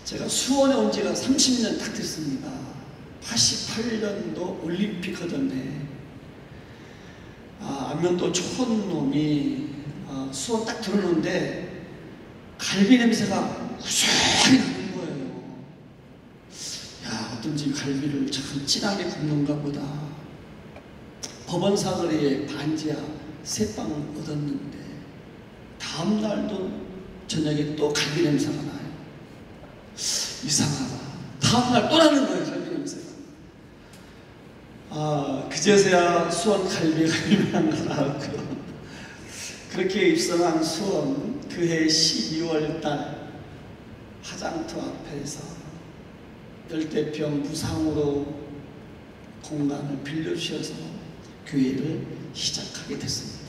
제가 수원에 온 지가 30년 딱 됐습니다. 88년도 올림픽 하던데 안면도 좋은 놈이 수원 딱 들어오는데 갈비 냄새가 구수하게 나는 거예요. 야, 어떤지 갈비를 참 진하게 굽는가 보다. 법원 사거리에 반지하 3빵 얻었는데 다음 날도 저녁에 또 갈비 냄새가 나요. 이상하다. 다음 날 또 나는 거예요, 갈비 냄새가. 그제서야 수원 갈비가 유명한 걸 알았고, 그렇게 입성한 수원, 그해 12월 달 화장터 앞에서 열대평 무상으로 공간을 빌려주셔서 교회를 시작하게 됐습니다.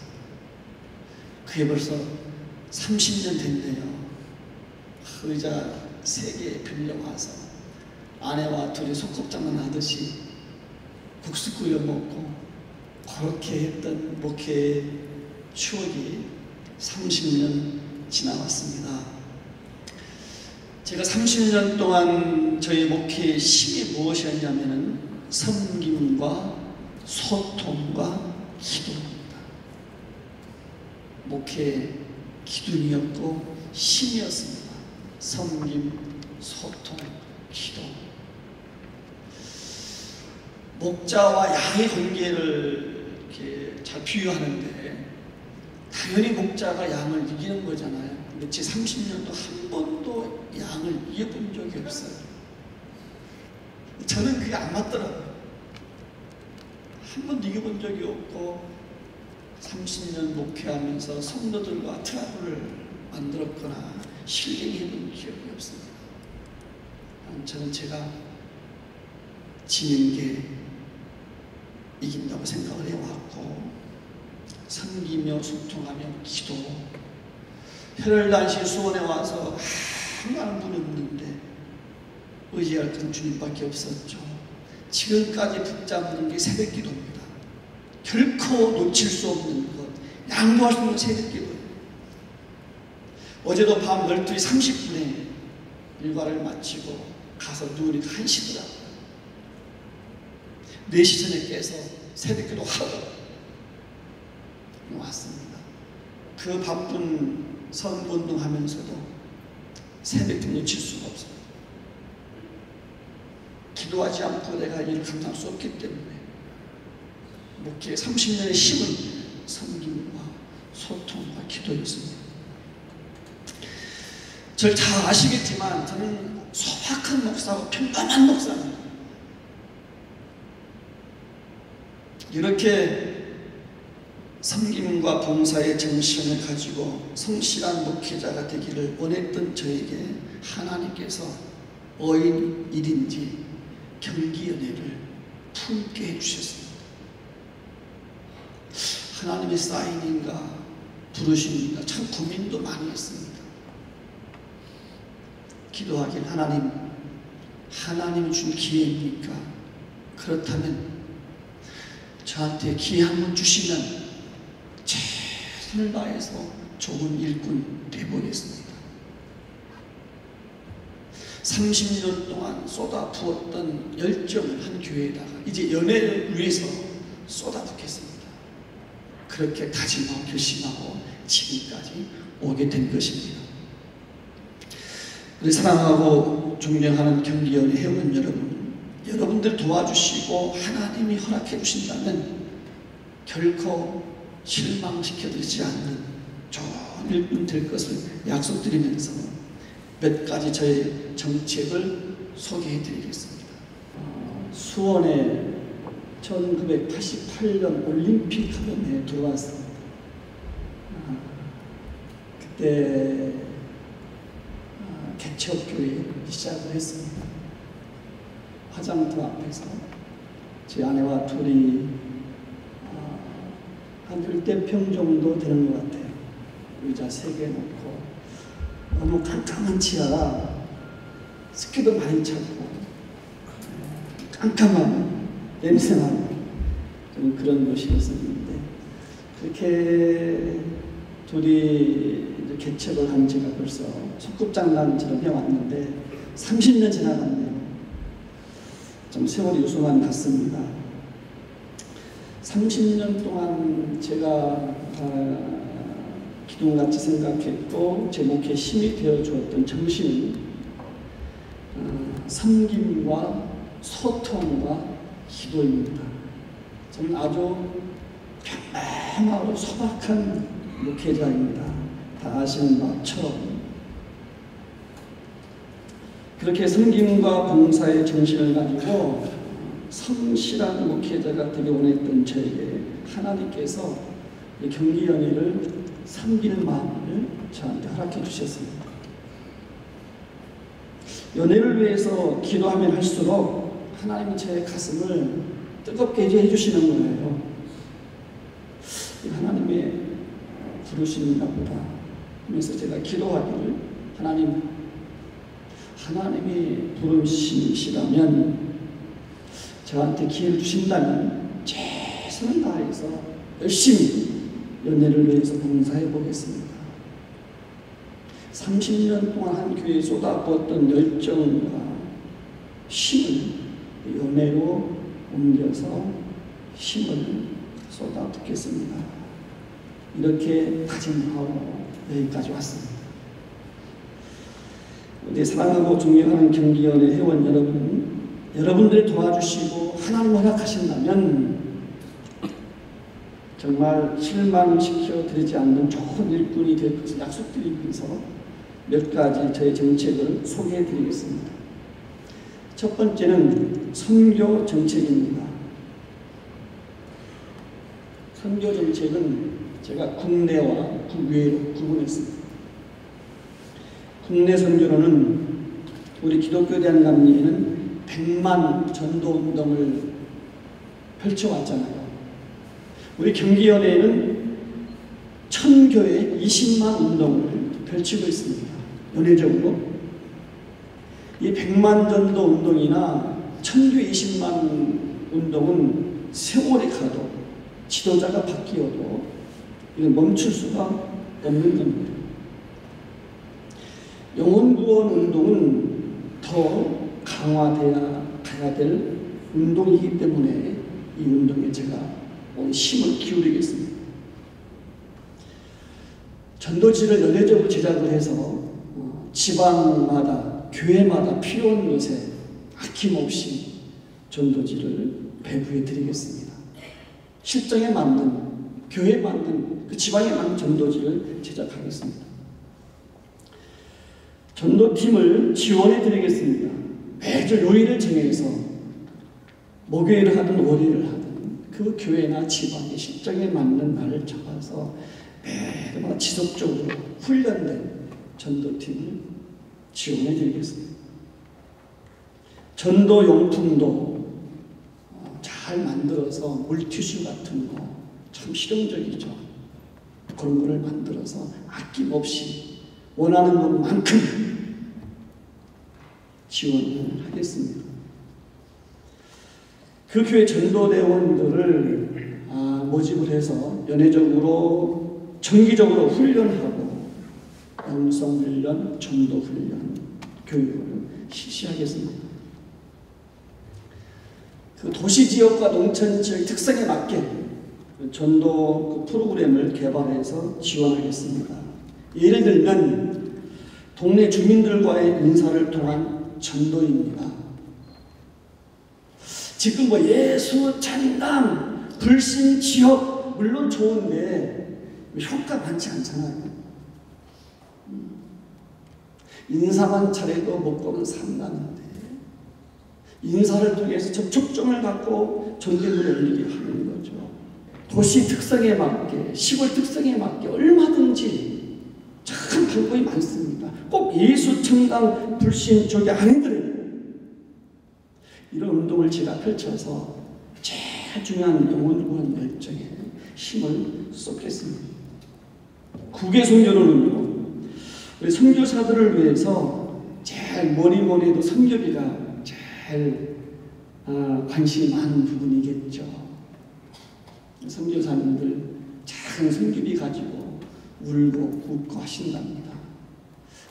그게 벌써 30년 됐네요. 의자 3개 빌려와서 아내와 둘이 소꿉장난 하듯이 국수 끓여 먹고 그렇게 했던 목회의 추억이 30년 지나왔습니다. 제가 30년 동안 저희 목회의 힘이 무엇이었냐면은 섬김과 소통과 기도입니다. 목회의 기둥이었고 힘이었습니다. 섬김, 소통, 기도. 목자와 양의 관계를 이렇게 잘 비유하는데 당연히 목자가 양을 이기는 거잖아요. 근데 제 30년도 한 번도 양을 이겨본 적이 없어요. 저는 그게 안 맞더라고요. 한 번도 이겨본 적이 없고 30년 목회하면서 성도들과 트러블을 만들었거나 힐링해본 기억이 없습니다. 저는 제가 지는 게 이긴다고 생각을 해왔고, 섬기며 소통하며 기도, 혈혈단신 수원에 와서 한가한 분이 없는데 의지할 건 주님밖에 없었죠. 지금까지 붙잡는 게 새벽기도입니다. 결코 놓칠 수 없는 것, 양보할 수 없는 새벽기도예요. 어제도 밤 12시 30분에 일과를 마치고 가서 누우니까 1시더라고요. 4시 전에 깨서 새벽기도 하러 왔습니다. 그 바쁜 선거운동 하면서도 새벽기도 놓칠 수가 없어요. 기도하지 않고 내가 일을 감당할 수 없기 때문에 목회 30년의 힘은 섬김과 소통과 기도였습니다. 저를 잘 아시겠지만 저는 소박한 목사고 평범한 목사입니다. 이렇게 섬김과 봉사의 정신을 가지고 성실한 목회자가 되기를 원했던 저에게 하나님께서 어인 1인지 경기연회를 품게 해주셨습니다. 하나님의 사인인가 부르심인가 참 고민도 많이 했습니다. 기도하길 하나님이 준 기회입니까? 그렇다면 저한테 기회 한번 주시면 최선을 다해서 좋은 일꾼 되보겠습니다. 30년 동안 쏟아 부었던 열정을 한 교회에다가 이제 연애를 위해서 쏟아붓겠습니다. 그렇게 다짐하고 결심하고 지금까지 오게 된 것입니다. 우리 사랑하고 존경하는 경기연회 회원 여러분, 여러분들 도와주시고 하나님이 허락해 주신다면 결코 실망시켜드리지 않는 좋은 일꾼 될 것을 약속드리면서 몇 가지 저의 정책을 소개해 드리겠습니다. 수원에 1988년 올림픽 하던 해에 들어왔습니다. 그때 개척교회를 시작을 했습니다. 화장터 앞에서 제 아내와 둘이 한 10대평 정도 되는 것 같아요. 의자 3개 놓고 너무 깜깜한 지하라 습기도 많이 차고 깜깜한 냄새나는 그런 곳이었었는데 그렇게 둘이 이제 개척을 한 지가 벌써 소꿉장난처럼 해왔는데 30년 지나갔네요. 좀 세월이 유수만 같습니다. 30년 동안 제가 기둥같이 생각했고 제 목회에 힘이 되어 주었던 정신은 섬김과 소통과 기도입니다. 저는 아주 평범하고 소박한 목회자입니다. 다 아시는 바처럼 그렇게 섬김과 봉사의 정신을 가지고 성실한 목회자가 되기 원했던 저에게 하나님께서 경기연회를 섬기는 마음을 저한테 허락해 주셨습니다. 연회를 위해서 기도하면 할수록 하나님은 제 가슴을 뜨겁게 해주시는 거예요. 하나님의 부르심인가 보다 하면서 제가 기도하기를 하나님이 부르심이시라면 저한테 기회를 주신다면 최선을 다해서 열심히 연회를 위해서 봉사해 보겠습니다. 30년 동안 한 교회에 쏟아부었던 열정과 힘을 연회로 옮겨서 힘을 쏟아붓겠습니다. 이렇게 다짐하고 여기까지 왔습니다. 우리 사랑하고 존경하는 경기연회 회원 여러분, 여러분들이 도와주시고 하나님 허락하신다면 정말 실망시켜 드리지 않는 좋은 일꾼이 될 것을 약속드리면서 몇 가지 저의 정책을 소개해 드리겠습니다. 첫 번째는 선교 정책입니다. 선교 정책은 제가 국내와 국외로 구분했습니다. 국내 선교로는 우리 기독교 대한감리회는 100만 전도운동을 펼쳐왔잖아요. 우리 경기연회는 1000교회 20만 운동을 펼치고 있습니다. 연회적으로 이 100만 전도 운동이나 1000교회 20만 운동은 세월이 가도 지도자가 바뀌어도 이건 멈출 수가 없는 겁니다. 영혼구원 운동은 더 강화되어야 가야 될 운동이기 때문에 이 운동에 제가 오늘 힘을 기울이겠습니다. 전도지를 연례적으로 제작을 해서 지방마다 교회마다 필요한 것에 아낌없이 전도지를 배부해 드리겠습니다. 실정에 맞는 교회에 맞는 그 지방에 맞는 전도지를 제작하겠습니다. 전도팀을 지원해 드리겠습니다. 매주 요일을 정해서 목요일을 하든 월요일을 하든 그 교회나 지방의 실정에 맞는 날을 잡아서 매일마다 지속적으로 훈련된 전도팀을 지원해 드리겠습니다. 전도용품도 잘 만들어서 물티슈 같은 거 참 실용적이죠. 그런 거를 만들어서 아낌없이 원하는 것만큼 지원을 하겠습니다. 그 교회 전도대원들을 모집을 해서 연회적으로 정기적으로 훈련하고 영성훈련, 전도훈련 교육을 실시하겠습니다. 그 도시지역과 농촌지역 특성에 맞게 전도 프로그램을 개발해서 지원하겠습니다. 예를 들면 동네 주민들과의 인사를 통한 전도입니다. 지금 예수, 찬양, 불신, 지역 물론 좋은데 효과 많지 않잖아요. 인사만 잘해도 못 보는 삶 나는데 인사를 통해서 접촉점을 갖고 전도를 올리게 하는 거죠. 도시 특성에 맞게, 시골 특성에 맞게 얼마든지 참 방법이 많습니다. 꼭 예수, 청당, 불신 저게 아니더라도 이런 운동을 제가 펼쳐서 제일 중요한 영혼구원 열정에 힘을 쏟겠습니다. 국외 선교로는요, 우리 선교사들을 위해서 제일 뭐니 해도 선교비가 제일 관심이 많은 부분이겠죠. 선교사님들 작은 선교비 가지고 울고 웃고 하신답니다.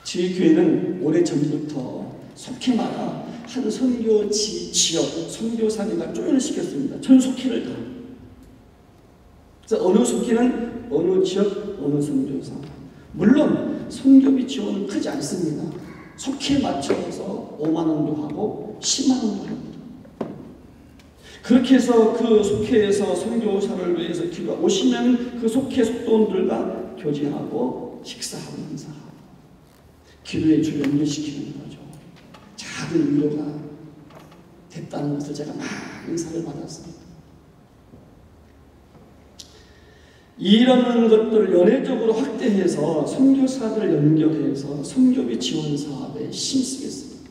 저희 교회는 오래전부터 속해마다 한 선교지 지역 선교사님과 조인을 시켰습니다. 전 속해를 다. 그래서 어느 속해는 어느 지역 어느 선교사. 물론 선교비 지원은 크지 않습니다. 속해에 맞춰서 5만 원도 하고 10만 원도 합니다. 그렇게 해서 그 속해에서 선교사를 위해서 기도하고 오시면 그 속해 속도원들과 교제하고 식사하고 인사하고 기도의 줄 연결시키는 거죠. 작은 위로가 됐다는 것을 제가 막 인사를 받았습니다. 이런 것들을 연회적으로 확대해서 선교사들을 연결해서 선교비 지원 사업에 힘쓰겠습니다.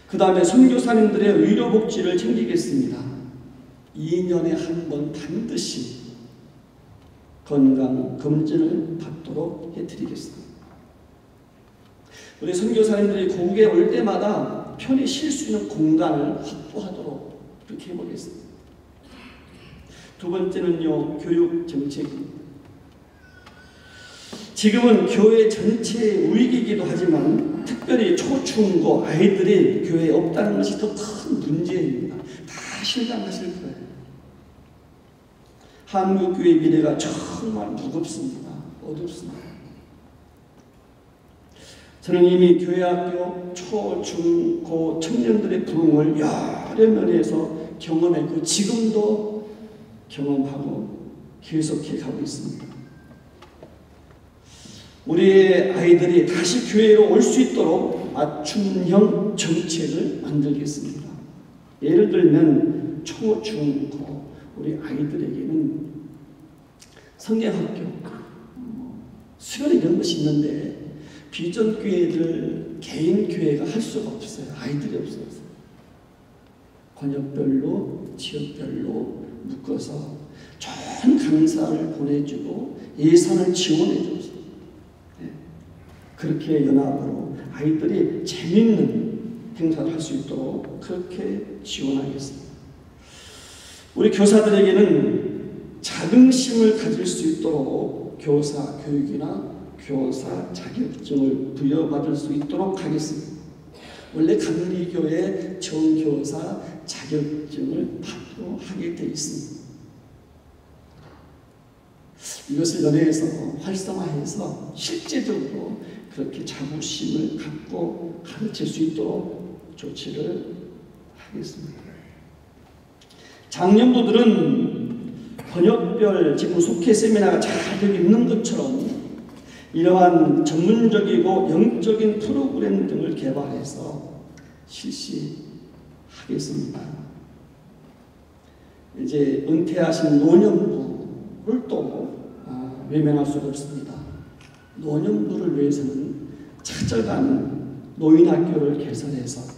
그 다음에 선교사님들의 의료복지를 챙기겠습니다. 2년에 한 번 반드시 건강검진을 받도록 해드리겠습니다. 우리 선교사님들이 고국에 올 때마다 편히 쉴 수 있는 공간을 확보하도록 그렇게 해보겠습니다. 두 번째는요, 교육 정책입니다. 지금은 교회 전체의 위기이기도 하지만 특별히 초중고 아이들이 교회에 없다는 것이 더 큰 문제입니다. 다 실감하실 거예요. 한국 교회 미래가 정말 무겁습니다. 어둡습니다. 저는 이미 교회학교 초, 중, 고 청년들의 부흥을 여러 면에서 경험했고 지금도 경험하고 계속해 가고 있습니다. 우리의 아이들이 다시 교회로 올 수 있도록 맞춤형 정책을 만들겠습니다. 예를 들면 초, 중, 고 우리 아이들에게는 성경학교, 수련 이런 것이 있는데 비전교회들 개인 교회가 할 수가 없어요. 아이들이 없어서. 권역별로 지역별로 묶어서 좋은 강사를 보내주고 예산을 지원해줘서 그렇게 연합으로 아이들이 재밌는 행사를 할 수 있도록 그렇게 지원하겠습니다. 우리 교사들에게는 자긍심을 가질 수 있도록 교사 교육이나 교사 자격증을 부여받을 수 있도록 하겠습니다. 원래 감리교회 정교사 자격증을 받고 하게 되어 있습니다. 이것을 연회에서 활성화해서 실제적으로 그렇게 자부심을 갖고 가르칠 수 있도록 조치를 하겠습니다. 장년부들은 번역별 지금 속해 세미나가 잘 되고 있는 것처럼 이러한 전문적이고 영적인 프로그램 등을 개발해서 실시하겠습니다. 이제 은퇴하신 노년부를 또 외면할 수가 없습니다. 노년부를 위해서는 찾아가는 노인학교를 개설해서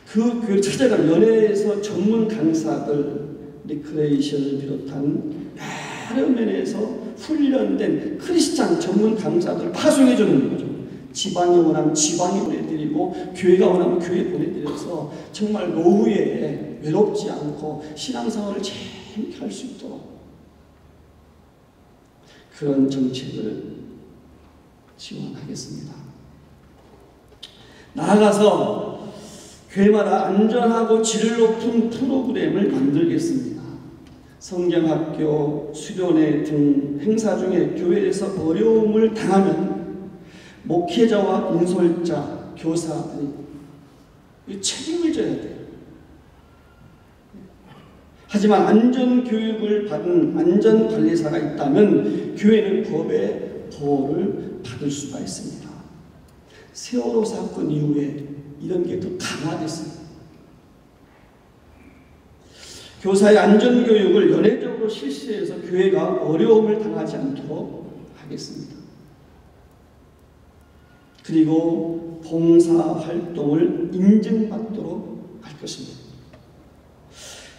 그 교회를 찾아가는 연회에서 전문 강사들, 리크레이션을 비롯한 여러 면에서 훈련된 크리스찬 전문 강사들을 파송해 주는 거죠. 지방이 원하면 지방에 보내드리고 교회가 원하면 교회에 보내드려서 정말 노후에 외롭지 않고 신앙생활을 재밌게 할 수 있도록 그런 정책을 지원하겠습니다. 나아가서 교회마다 안전하고 질 높은 프로그램을 만들겠습니다. 성경학교, 수련회 등 행사 중에 교회에서 어려움을 당하면 목회자와 인솔자, 교사들이 책임을 져야 돼요. 하지만 안전교육을 받은 안전관리사가 있다면 교회는 법의 보호를 받을 수가 있습니다. 세월호 사건 이후에 이런 게 더 강화됐습니다. 교사의 안전교육을 연회적으로 실시해서 교회가 어려움을 당하지 않도록 하겠습니다. 그리고 봉사활동을 인증받도록 할 것입니다.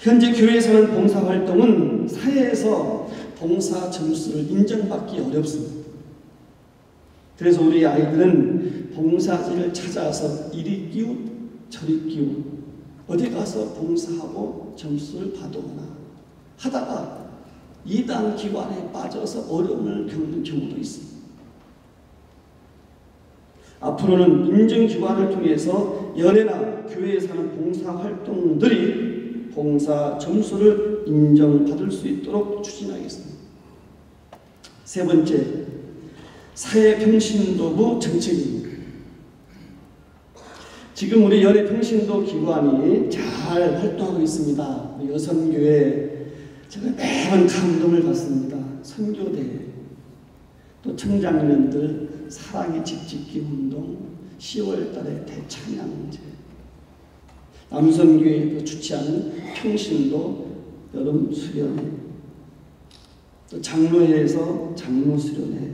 현재 교회에서는 봉사활동은 사회에서 봉사 점수를 인정받기 어렵습니다. 그래서 우리 아이들은 봉사지를 찾아서 이리 끼우 저리 끼우 어디 가서 봉사하고 점수를 받거나 하다가 이단 기관에 빠져서 어려움을 겪는 경우도 있습니다. 앞으로는 인증기관을 통해서 연회나 교회에서 하는 봉사활동들이 봉사 점수를 인정받을 수 있도록 추진하겠습니다. 세 번째, 사회평신도부 정책입니다. 지금 우리 연회평신도 기관이 잘 활동하고 있습니다. 우리 여성교회 제가 매번 감동을 받습니다. 선교대, 또 청장년들 사랑의 집짓기 운동, 10월 달에 대찬양제, 남성교회에서 주최하는 평신도 여름 수련회, 또 장로회에서 장로 수련회,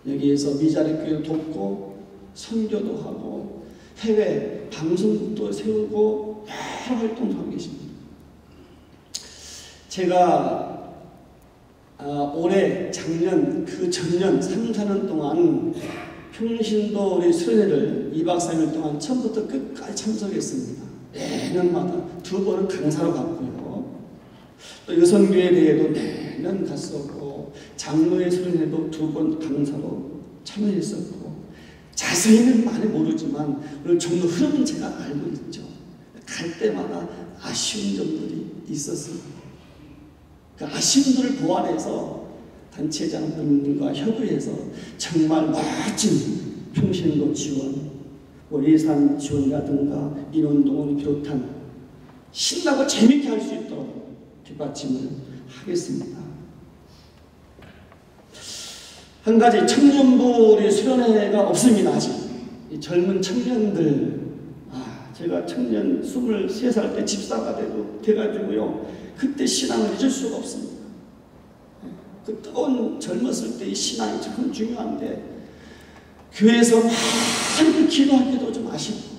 여기에서 미자립 교회를 돕고 선교도 하고 해외 방송국도 세우고 여러 활동을 하고 계십니다. 제가 올해, 작년, 그 전년 3, 4년 동안 평신도 우리 수련회를 2박 3일 동안 처음부터 끝까지 참석했습니다. 매년마다 2번은 강사로 갔고요. 또 여성교회 대회도 매년 갔었고, 장로의 수련회도 2번 강사로 참여했었고, 자세히는 많이 모르지만 오늘 종로 흐름은 제가 알고 있죠. 갈 때마다 아쉬운 점들이 있었습니다. 그 아쉬움들을 보완해서 단체장들과 협의해서 정말 멋진 평신도 지원, 예산 지원이라든가 인원동원을 비롯한 신나고 재밌게 할 수 있도록 뒷받침을 하겠습니다. 한 가지, 청년부 우리 수련회가 없습니다. 아직 이 젊은 청년들, 제가 청년 23살 때 집사가 돼가지고요, 그때 신앙을 잊을 수가 없습니다. 그 뜨거운 젊었을 때의 신앙이 참 중요한데 교회에서 많이 기도하기도 좀 아쉽고,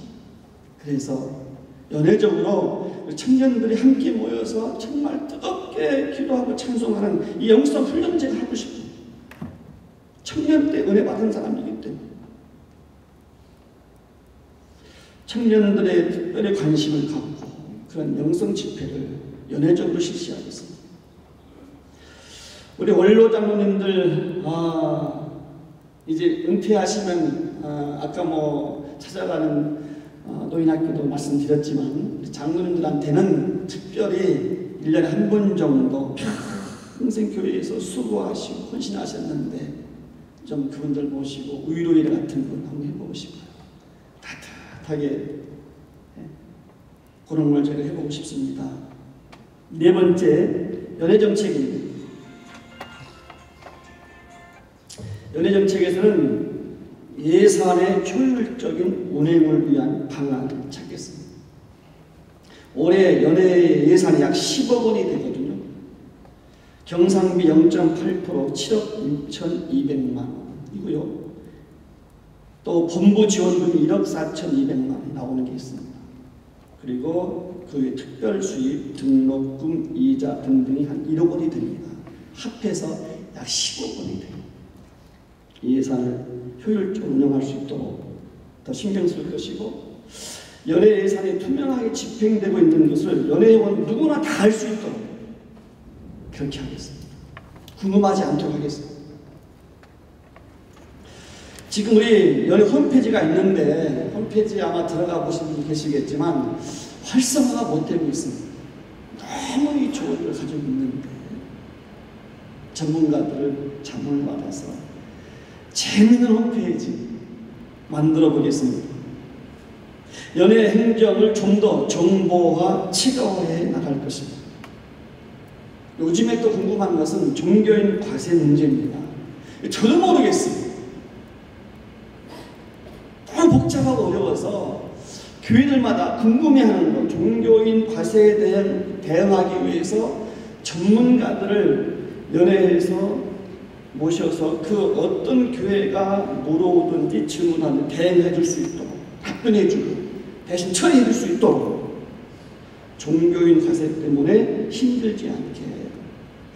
그래서 연회적으로 청년들이 함께 모여서 정말 뜨겁게 기도하고 찬송하는 이 영성 훈련제를 하고 싶어요. 청년 때 은혜 받은 사람이기 때문에 청년들의 특별히 관심을 갖고 그런 영성 집회를 연회적으로 실시하겠습니다. 우리 원로 장로님들 이제 은퇴하시면 아까 찾아가는 노인학교도 말씀드렸지만 우리 장로님들한테는 특별히 1년에 한 번 정도 평생 교회에서 수고하시고 헌신하셨는데 좀 그분들 모시고 위로일 같은 걸 한번 해보고 싶어요. 따뜻하게 그런 걸 제가 해보고 싶습니다. 네 번째, 연회정책입니다. 연회정책에서는 예산의 효율적인 운행을 위한 방안을 찾겠습니다. 올해 연회 예산이 약 10억 원이 되거든요. 경상비 0.8% 7억 6,200만 원이고요. 또 본부 지원금이 1억 4,200만 원 나오는 게 있습니다. 그리고 그 특별 수입, 등록금, 이자 등등이 한 1억 원이 됩니다. 합해서 약 10억 원이 돼요. 이 예산을 효율적으로 운영할 수 있도록 더 신경 쓸 것이고, 연회 예산이 투명하게 집행되고 있는 것을 연회원 누구나 다 알 수 있도록 그렇게 하겠습니다. 궁금하지 않도록 하겠습니다. 지금 우리 연회 홈페이지가 있는데 홈페이지에 아마 들어가 보신 분 계시겠지만 활성화가 못 되고 있습니다. 너무 이 조언을 가지고 있는데 전문가들을 자문을 받아서 재미있는 홈페이지 만들어 보겠습니다. 연회 행정을 좀 더 정보화, 체계화해 나갈 것입니다. 요즘에 또 궁금한 것은 종교인 과세 문제입니다. 저도 모르겠어요. 너무 복잡하고 어려워서 교회들마다 궁금해하는 것, 종교인 과세에 대응하기 위해서 전문가들을 연회에서 모셔서 그 어떤 교회가 물어오든지 질문하면 대응해 줄 수 있도록, 답변해 주고 대신 처리해 줄 수 있도록 종교인 과세 때문에 힘들지 않게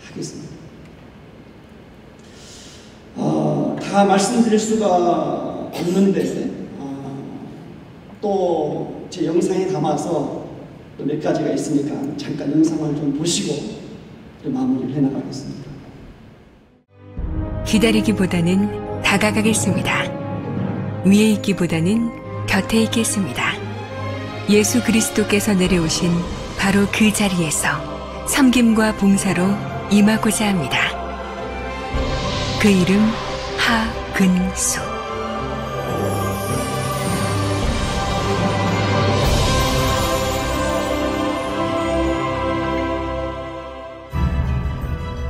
하겠습니다. 다 말씀드릴 수가 없는데 또 제 영상에 담아서 또 몇 가지가 있으니까 잠깐 영상을 좀 보시고 마무리를 해나가겠습니다. 기다리기보다는 다가가겠습니다. 위에 있기보다는 곁에 있겠습니다. 예수 그리스도께서 내려오신 바로 그 자리에서 섬김과 봉사로 임하고자 합니다. 그 이름 하근수.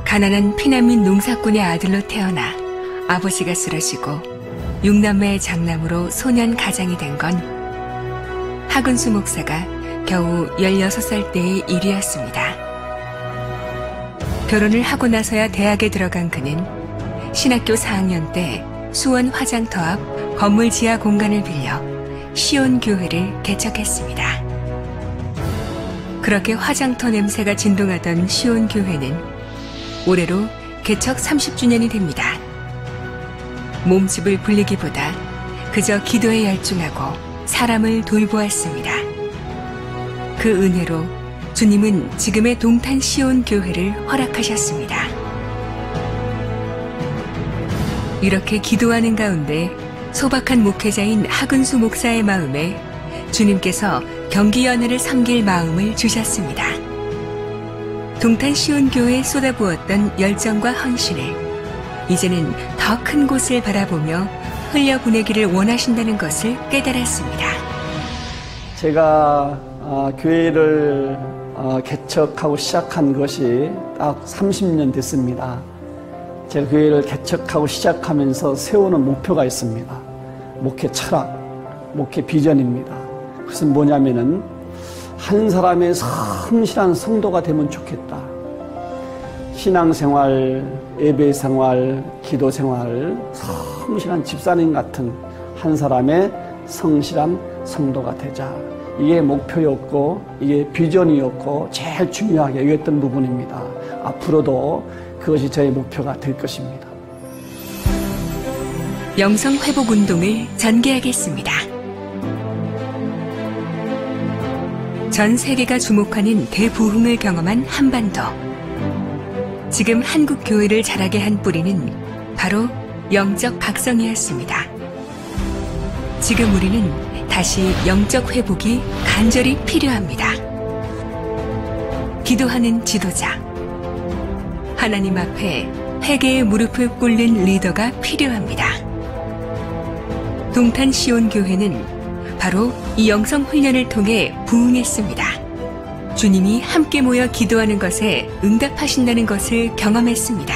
가난한 피난민 농사꾼의 아들로 태어나 아버지가 쓰러지고 6남매의 장남으로 소년 가장이 된 건 하근수 목사가 겨우 16살 때의 일이었습니다. 결혼을 하고 나서야 대학에 들어간 그는 신학교 4학년 때 수원 화장터 앞 건물 지하 공간을 빌려 시온교회를 개척했습니다. 그렇게 화장터 냄새가 진동하던 시온교회는 올해로 개척 30주년이 됩니다. 몸집을 불리기보다 그저 기도에 열중하고 사람을 돌보았습니다. 그 은혜로 주님은 지금의 동탄 시온 교회를 허락하셨습니다. 이렇게 기도하는 가운데 소박한 목회자인 하근수 목사의 마음에 주님께서 경기연회를 섬길 마음을 주셨습니다. 동탄 시온 교회에 쏟아부었던 열정과 헌신을 이제는 더 큰 곳을 바라보며 흘려보내기를 원하신다는 것을 깨달았습니다. 제가 교회를 개척하고 시작한 것이 딱 30년 됐습니다. 제가 교회를 개척하고 시작하면서 세우는 목표가 있습니다. 목회 철학, 목회 비전입니다. 그것은 뭐냐면은 한 사람의 성실한 성도가 되면 좋겠다. 신앙생활, 예배생활, 기도생활, 성실한 집사님 같은 한 사람의 성실한 성도가 되자. 이게 목표였고 이게 비전이었고 제일 중요하게 여겼던 부분입니다. 앞으로도 그것이 저의 목표가 될 것입니다. 영성회복운동을 전개하겠습니다. 전 세계가 주목하는 대부흥을 경험한 한반도. 지금 한국 교회를 자라게 한 뿌리는 바로 영적 각성이었습니다. 지금 우리는 다시 영적 회복이 간절히 필요합니다. 기도하는 지도자, 하나님 앞에 회개의 무릎을 꿇는 리더가 필요합니다. 동탄 시온 교회는 바로 이 영성 훈련을 통해 부흥했습니다. 주님이 함께 모여 기도하는 것에 응답하신다는 것을 경험했습니다.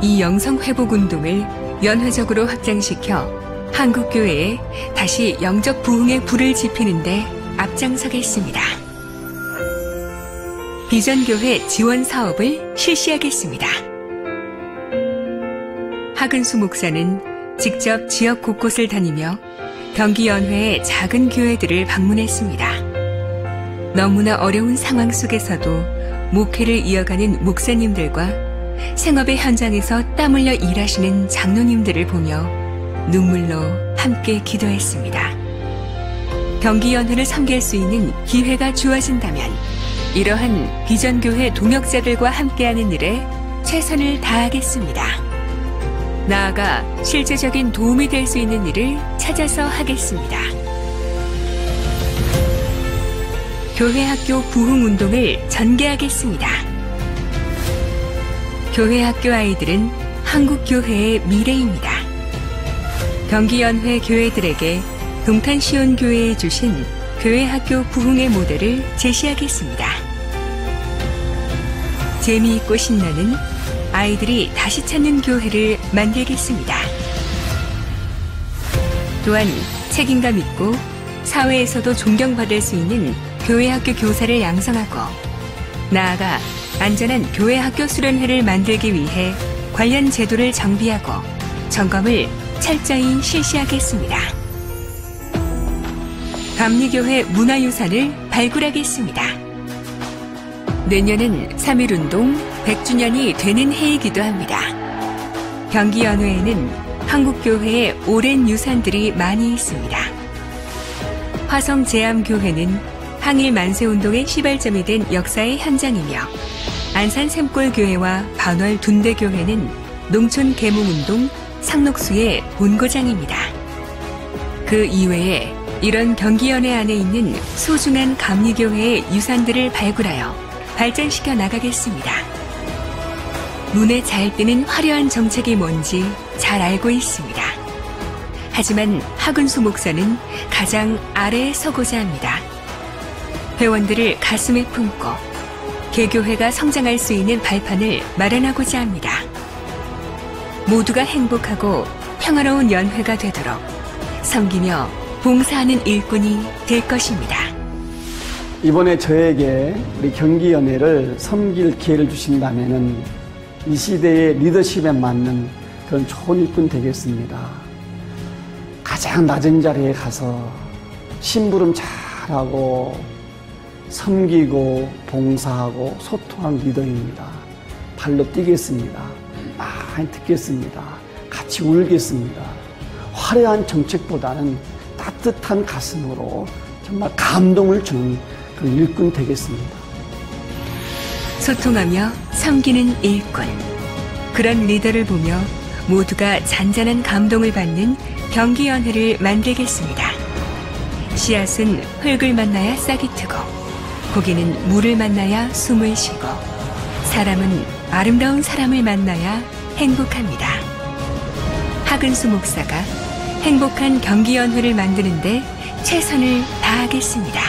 이 영성 회복 운동을 연회적으로 확장시켜 한국 교회에 다시 영적 부흥의 불을 지피는 데 앞장서겠습니다. 비전교회 지원 사업을 실시하겠습니다. 하근수 목사는 직접 지역 곳곳을 다니며 경기연회의 작은 교회들을 방문했습니다. 너무나 어려운 상황 속에서도 목회를 이어가는 목사님들과 생업의 현장에서 땀 흘려 일하시는 장로님들을 보며 눈물로 함께 기도했습니다. 경기연회를 섬길 수 있는 기회가 주어진다면 이러한 비전교회 동역자들과 함께하는 일에 최선을 다하겠습니다. 나아가 실제적인 도움이 될 수 있는 일을 찾아서 하겠습니다. 교회학교 부흥운동을 전개하겠습니다. 교회학교 아이들은 한국교회의 미래입니다. 경기연회 교회들에게 동탄 시온 교회에 주신 교회학교 부흥의 모델을 제시하겠습니다. 재미있고 신나는 아이들이 다시 찾는 교회를 만들겠습니다. 또한 책임감 있고 사회에서도 존경받을 수 있는 교회학교 교사를 양성하고 나아가 안전한 교회학교 수련회를 만들기 위해 관련 제도를 정비하고 점검을 철저히 실시하겠습니다. 감리교회 문화유산을 발굴하겠습니다. 내년은 3.1운동 100주년이 되는 해이기도 합니다. 경기연회에는 한국교회의 오랜 유산들이 많이 있습니다. 화성제암교회는 항일 만세운동의 시발점이 된 역사의 현장이며 안산 샘골교회와 반월 둔대교회는 농촌 계몽운동 상록수의 본고장입니다. 그 이외에 이런 경기연회 안에 있는 소중한 감리교회의 유산들을 발굴하여 발전시켜 나가겠습니다. 눈에 잘 띄는 화려한 정책이 뭔지 잘 알고 있습니다. 하지만 하근수 목사는 가장 아래에 서고자 합니다. 회원들을 가슴에 품고 개교회가 성장할 수 있는 발판을 마련하고자 합니다. 모두가 행복하고 평화로운 연회가 되도록 섬기며 봉사하는 일꾼이 될 것입니다. 이번에 저에게 우리 경기연회를 섬길 기회를 주신다면은 이 시대의 리더십에 맞는 그런 좋은 일꾼 되겠습니다. 가장 낮은 자리에 가서 심부름 잘하고 섬기고 봉사하고 소통한 리더입니다. 발로 뛰겠습니다. 많이 듣겠습니다. 같이 울겠습니다. 화려한 정책보다는 따뜻한 가슴으로 정말 감동을 주는 그런 일꾼 되겠습니다. 소통하며 섬기는 일꾼. 그런 리더를 보며 모두가 잔잔한 감동을 받는 경기연회를 만들겠습니다. 씨앗은 흙을 만나야 싹이 트고 고기는 물을 만나야 숨을 쉬고 사람은 아름다운 사람을 만나야 행복합니다. 하근수 목사가 행복한 경기연회를 만드는데 최선을 다하겠습니다.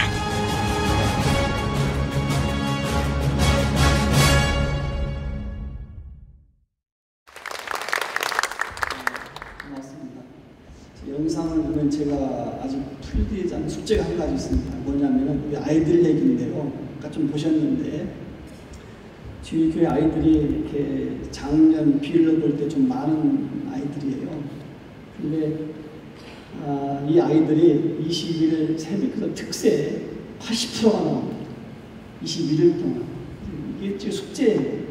고맙습니다. 영상을 보면 제가 아직 풀리지 않은 숙제가 한 가지 있습니다. 뭐냐면 우리 아이들 얘기인데요. 아까 좀 보셨는데 저희 교회 아이들이 이렇게 작년 비를 볼 때 좀 많은 아이들이에요. 근데 이 아이들이 21일 새벽부터 특세 80%가 나옵니다. 21일 동안. 이게 지금 숙제예요.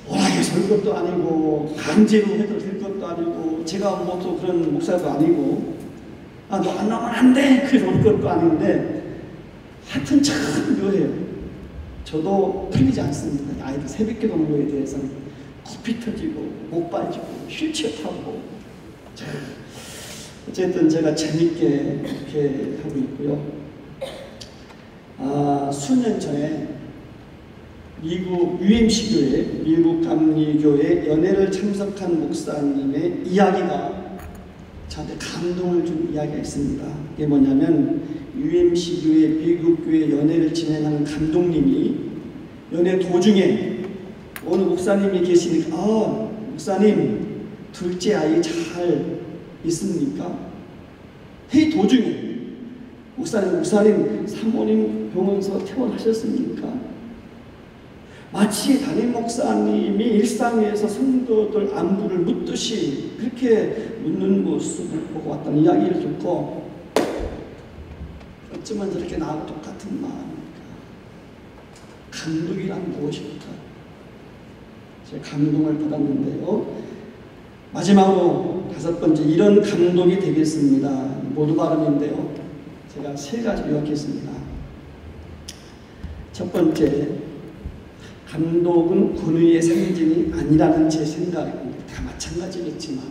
워낙에 설 것도 아니고 강제로 해도 될 것도 아니고 제가 뭐 또 그런 목사도 아니고 너 안 나오면 안 돼! 그래서 올 것도 아닌데 하여튼 참 묘해요. 저도 풀리지 않습니다. 아이들 새벽기도 오는 거에 대해서는 코피 터지고 목 빠지고 휠체어 타고 어쨌든 제가 재밌게 이렇게 하고 있고요. 수년 전에 미국 UMC 교회, 미국 감리교회 연회를 참석한 목사님의 이야기가 저한테 감동을 준 이야기가 있습니다. 이게 뭐냐면 UMC 교회, 미국 교회 연회를 진행하는 감독님이 연회 도중에 어느 목사님이 계시니까 목사님 둘째 아이 잘 있습니까? 회의 도중에 목사님 사모님 병원에서 퇴원하셨습니까? 마치 담임 목사님이 일상에서 성도들 안부를 묻듯이 그렇게 묻는 모습을 보고 왔다는 이야기를 듣고 어쩌면 저렇게 나하고 똑같은 마음일까? 감독이란 무엇일까? 제가 감동을 받았는데요. 마지막으로 5번째, 이런 감독이 되겠습니다. 모두 발음인데요. 제가 3가지 요약했습니다. 첫 번째, 감독은 권위의 상징이 아니라는 제 생각입니다. 다 마찬가지겠지만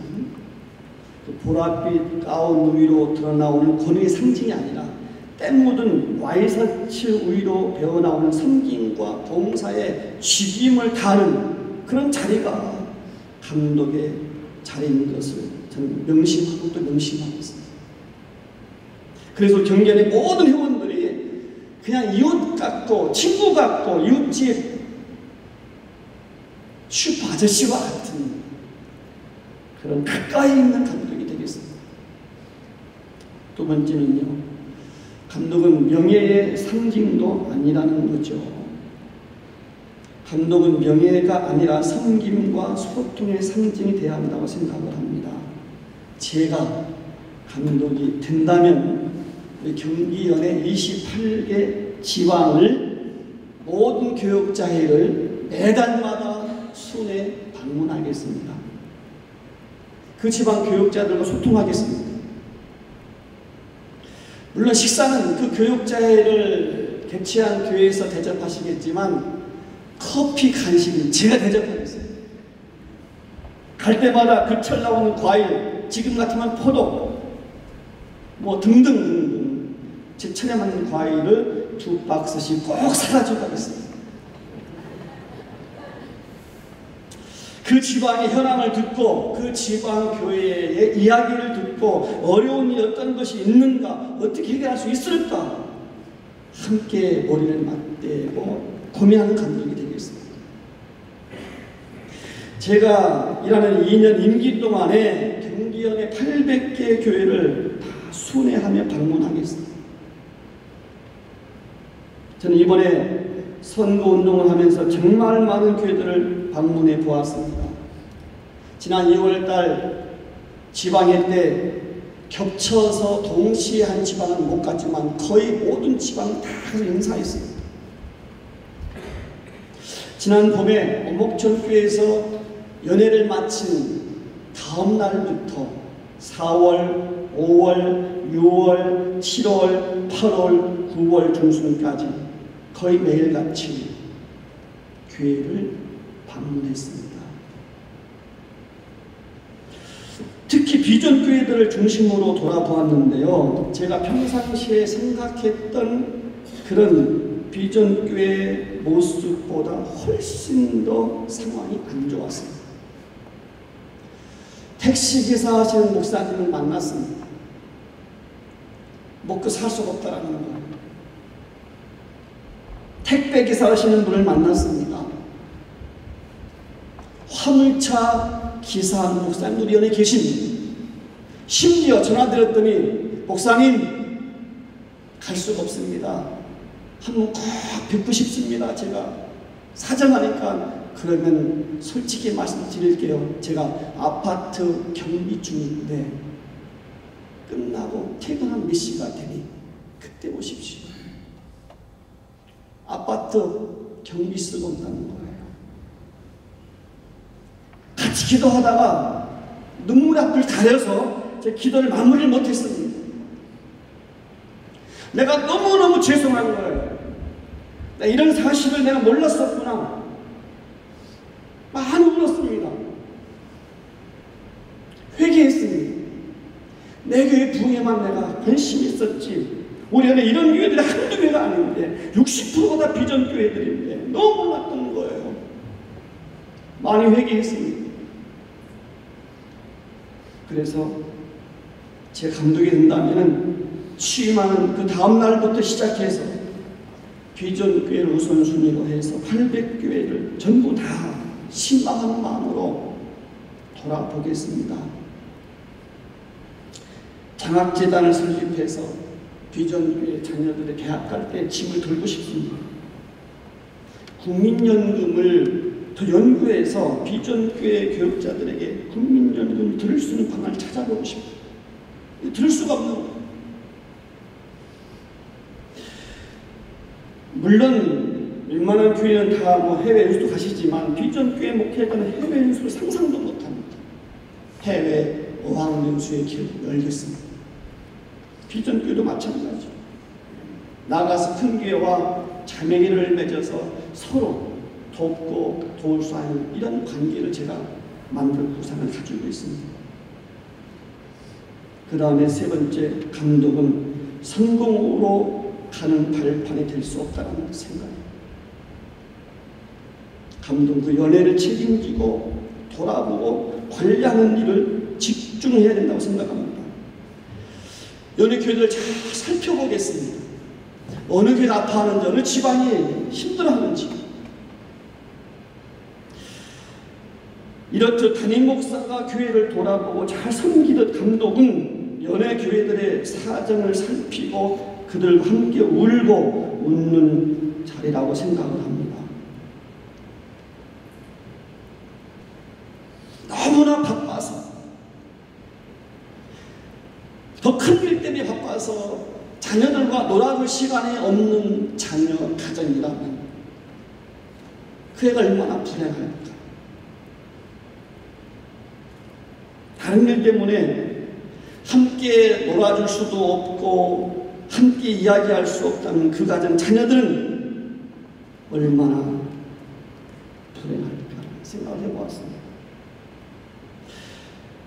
그 보랏빛 가운 위로 드러나오는 권위의 상징이 아니라 때 묻은 와이셔츠 위로 배어나오는 섬김과 봉사의 죽임을 다하는 그런 자리가 감독의 자리인 것을 저는 명심하고 또 명심하고 있습니다. 그래서 경전의 모든 회원들이 그냥 이웃 같고 친구 같고 이웃집 슈퍼 아저씨와 같은 그런 가까이 있는 감독이 되겠습니다. 두 번째는요, 감독은 명예의 상징도 아니라는 거죠. 감독은 명예가 아니라 섬김과 소통의 상징이 되어야 한다고 생각을 합니다. 제가 감독이 된다면 우리 경기연회 28개 지방을 모든 교역자회를 매달마다 순회 방문하겠습니다. 그 지방 교역자들과 소통하겠습니다. 물론 식사는 그 교역자회를 개최한 교회에서 대접하시겠지만 커피 간식은 제가 대접하겠어요. 갈 때마다 그철 나오는 과일, 지금 같으면 포도, 뭐 등등 제철에 맞는 과일을 2박스씩 꼭 사가지고 가겠습니다. 그 지방의 현황을 듣고 그 지방 교회의 이야기를 듣고 어려운 일이 어떤 것이 있는가, 어떻게 해결할 수 있을까 함께 머리를 맞대고 고민하는 감독이 되겠습니다. 제가 일하는 2년 임기 동안에 경기연의 800개 교회를 다 순회하며 방문하겠습니다. 저는 이번에 선거운동을 하면서 정말 많은 교회들을 방문해 보았습니다. 지난 2월달 지방회 때 겹쳐서 동시에 한 지방은 못 갔지만 거의 모든 지방을 다 가서 인사했습니다. 지난 봄에 어목천교회에서 연회를 마친 다음 날부터 4월, 5월, 6월, 7월, 8월, 9월 중순까지 거의 매일같이 교회를 방문했습니다. 특히 비전교회들을 중심으로 돌아보았는데요. 제가 평상시에 생각했던 그런 비전교회 모습보다 훨씬 더 상황이 안 좋았습니다. 택시기사 하시는 목사님을 만났습니다. 먹고 살 수가 없다라는 거예요. 택배기사 하시는 분을 만났습니다. 화물차 기사 목사님 우리 연에 계십니다. 심지어 전화드렸더니 목사님 갈 수가 없습니다. 한번 꼭 뵙고 싶습니다. 제가 사정하니까 그러면 솔직히 말씀드릴게요. 제가 아파트 경비 중인데 끝나고 퇴근한 몇 시가 되니 그때 오십시오. 아파트 경비 쓰고 온다는 거예요. 같이 기도하다가 눈물 앞을 가려서 제 기도를 마무리를 못했습니다. 내가 너무너무 죄송한 거예요. 이런 사실을 내가 몰랐었구나. 많이 울었습니다. 회개했습니다. 내 교회 부흥에만 내가 관심이 있었지. 우리 안에 이런 교회들이 한두 개가 아닌데 60%가 비전 교회들인데 너무 몰랐던 거예요. 많이 회개했습니다. 그래서 제 감독이 된다면 취임하는 그 다음 날부터 시작해서 비전 교회를 우선순위로 해서 800교회를 전부 다 신망하는 마음으로 돌아보겠습니다. 장학재단을 설립해서 비전교회 자녀들의 대학 갈 때 짐을 들고 싶습니다. 국민연금을 더 연구해서 비전교회 교육자들에게 국민연금을 들을 수 있는 방안을 찾아보고 싶어요. 들을 수가 없는 거예요. 물론 웬만한 교회는 다 뭐 해외 연수도 가시지만 비전교회 목회자는 해외 연수를 상상도 못합니다. 해외 어학연수의 길을 열겠습니다. 비전교회도 마찬가지죠. 나가서 큰 교회와 자매기를 맺어서 서로 돕고 도울 수 있는 이런 관계를 제가 만들 구상을 가지고 있습니다. 그 다음에 세 번째 감독은 성공으로 가는 발판이 될 수 없다는 생각입니다. 감독은 그 연애를 책임지고 돌아보고 관리하는 일을 집중해야 된다고 생각합니다. 연예교회들 잘 살펴보겠습니다. 어느 교회가 아파하는지, 어느 지방이 힘들어하는지. 이렇듯 담임 목사가 교회를 돌아보고 잘 섬기듯 감독은 연예교회들의 사정을 살피고 그들과 함께 울고 웃는 자리라고 생각을 합니다. 너무나 바빠서 더 큰 일 때문에 바빠서 자녀들과 놀아줄 시간이 없는 자녀 가정이라면 그 애가 얼마나 불행할까. 다른 일 때문에 함께 놀아줄 수도 없고 함께 이야기할 수 없다는 그 가정 자녀들은 얼마나 생각을 해보았습니다.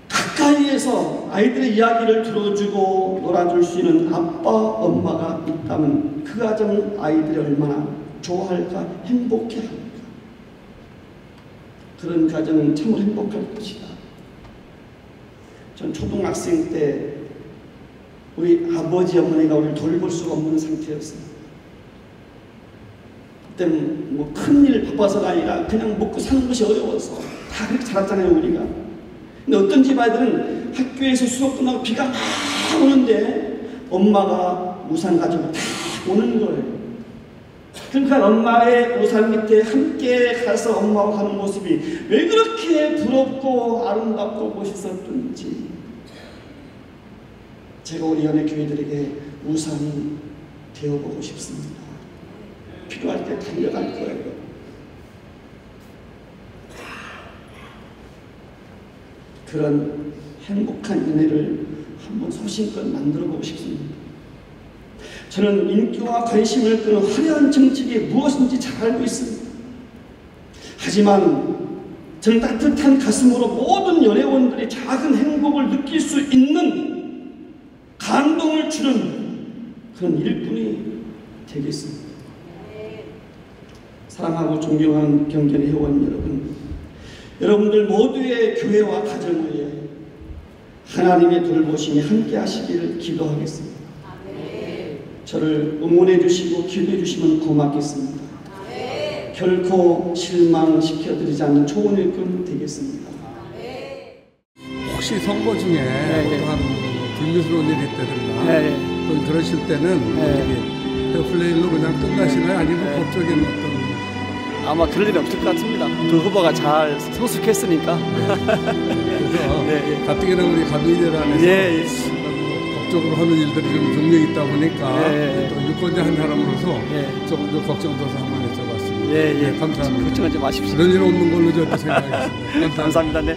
가까이에서 아이들의 이야기를 들어주고 놀아줄 수 있는 아빠, 엄마가 있다면 그 가정은 아이들이 얼마나 좋아할까, 행복해할까. 그런 가정은 참으로 행복할 것이다. 전 초등학생 때 우리 아버지, 어머니가 우리를 돌볼 수가 없는 상태였습니다. 그때는 뭐 큰일 바빠서가 아니라 그냥 먹고 사는 것이 어려워서 다 그렇게 자랐잖아요, 우리가. 근데 어떤 집 아이들은 학교에서 수업 끝나고 비가 막 오는데 엄마가 우산 가지고 다 오는 거예요. 그러니까 엄마의 우산 밑에 함께 가서 엄마와 가는 모습이 왜 그렇게 부럽고 아름답고 멋있었던지, 제가 우리 연예 교회들에게 우산이 되어보고 싶습니다. 필요할 때 달려갈 거예요. 그런 행복한 은혜를 한번 소신껏 만들어보고 싶습니다. 저는 인기와 관심을 끄는 화려한 정책이 무엇인지 잘 알고 있습니다. 하지만 저는 따뜻한 가슴으로 모든 연회원들이 작은 행복을 느낄 수 있는 감동을 주는 그런 일꾼이 되겠습니다. 사랑하고 존경하는 경견의 회원 여러분, 여러분들 모두의 교회와 가정을 위해 하나님의 돌보심이 함께 하시기를 기도하겠습니다. 저를 응원해 주시고 기도해 주시면 고맙겠습니다. 결코 실망시켜드리지 않는 좋은 일꾼 되겠습니다. 혹시 선거 중에 어떠한 불미스러운 일이 있다든가 그러실 때는 어떻게 페어플레이로 그냥 끝나시나요? 아니면 법적인 어떤 아마 그럴 일이 없을 것 같습니다. 두 후보가 잘 성숙했으니까. 그래서 가뜩이나 우리 가비대를 안에서 법적으로 하는 일들이 좀 종류에 있다 보니까 또 유권자 한 사람으로서 조금 더 걱정돼서 한번 여쭤봤습니다. 감사합니다. 걱정하지 마십시오. 그런 일 없는 걸로 저도 생각하겠습니다. 감사합니다. 네.